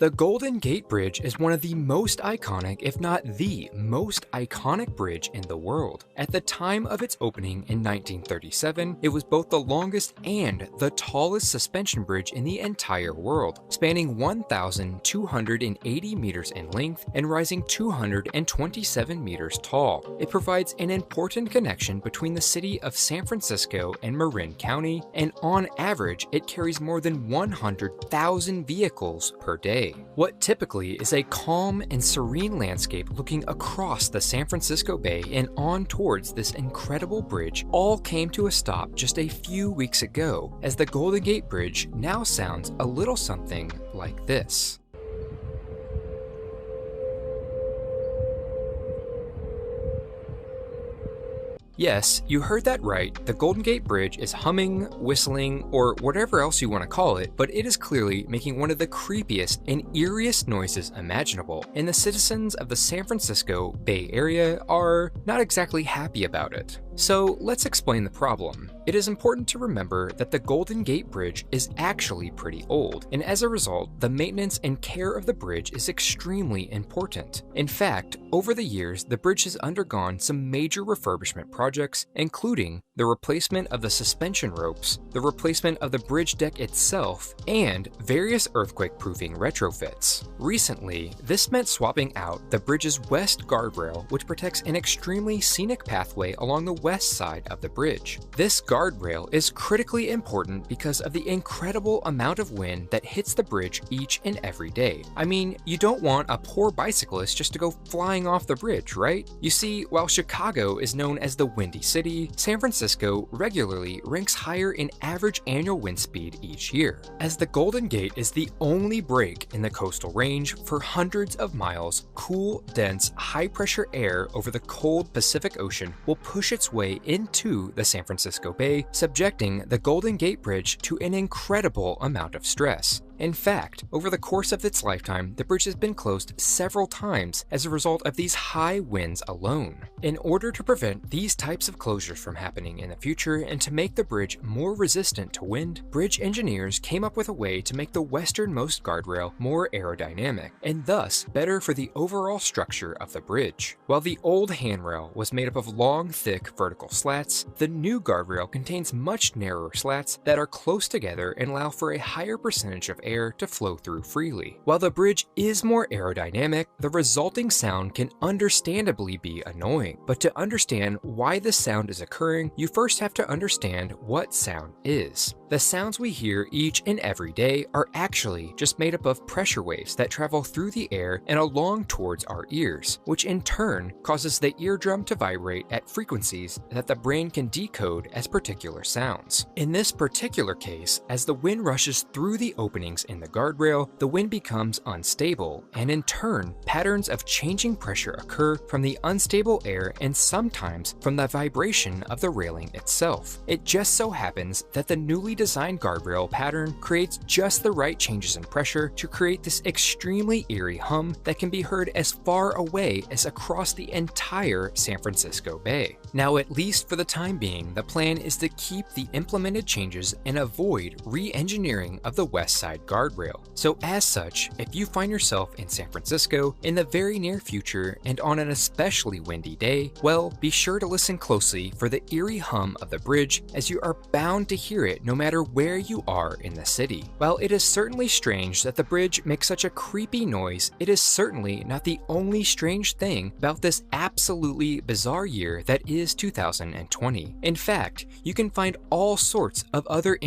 The Golden Gate Bridge is one of the most iconic, if not the most iconic bridge in the world. At the time of its opening in 1937, it was both the longest and the tallest suspension bridge in the entire world, spanning 1,280 meters in length and rising 227 meters tall. It provides an important connection between the city of San Francisco and Marin County, and on average, it carries more than 100,000 vehicles per day. What typically is a calm and serene landscape looking across the San Francisco Bay and on towards this incredible bridge all came to a stop just a few weeks ago, as the Golden Gate Bridge now sounds a little something like this. Yes, you heard that right. The Golden Gate Bridge is humming, whistling, or whatever else you want to call it, but it is clearly making one of the creepiest and eeriest noises imaginable, and the citizens of the San Francisco Bay Area are not exactly happy about it. So let's explain the problem. It is important to remember that the Golden Gate Bridge is actually pretty old, and as a result, the maintenance and care of the bridge is extremely important. In fact, over the years, the bridge has undergone some major refurbishment projects, including the replacement of the suspension ropes, the replacement of the bridge deck itself, and various earthquake-proofing retrofits. Recently, this meant swapping out the bridge's west guardrail, which protects an extremely scenic pathway along the west side of the bridge. This guardrail is critically important because of the incredible amount of wind that hits the bridge each and every day. I mean, you don't want a poor bicyclist just to go flying off the bridge, right? You see, while Chicago is known as the Windy City, San Francisco regularly ranks higher in average annual wind speed each year. As the Golden Gate is the only break in the coastal range for hundreds of miles, cool, dense, high-pressure air over the cold Pacific Ocean will push its way into the San Francisco Bay, subjecting the Golden Gate Bridge to an incredible amount of stress. In fact, over the course of its lifetime, the bridge has been closed several times as a result of these high winds alone. In order to prevent these types of closures from happening in the future and to make the bridge more resistant to wind, bridge engineers came up with a way to make the westernmost guardrail more aerodynamic, and thus better for the overall structure of the bridge. While the old handrail was made up of long, thick vertical slats, the new guardrail contains much narrower slats that are close together and allow for a higher percentage of air to flow through freely. While the bridge is more aerodynamic, the resulting sound can understandably be annoying. But to understand why this sound is occurring, you first have to understand what sound is. The sounds we hear each and every day are actually just made up of pressure waves that travel through the air and along towards our ears, which in turn causes the eardrum to vibrate at frequencies that the brain can decode as particular sounds. In this particular case, as the wind rushes through the openings in the guardrail, the wind becomes unstable, and in turn, patterns of changing pressure occur from the unstable air and sometimes from the vibration of the railing itself. It just so happens that the newly designed guardrail pattern creates just the right changes in pressure to create this extremely eerie hum that can be heard as far away as across the entire San Francisco Bay. Now, at least for the time being, the plan is to keep the implemented changes and avoid re-engineering of the west side guardrail. So as such, if you find yourself in San Francisco in the very near future and on an especially windy day, well, be sure to listen closely for the eerie hum of the bridge, as you are bound to hear it no matter where you are in the city. While it is certainly strange that the bridge makes such a creepy noise, it is certainly not the only strange thing about this absolutely bizarre year that is 2020. In fact, you can find all sorts of other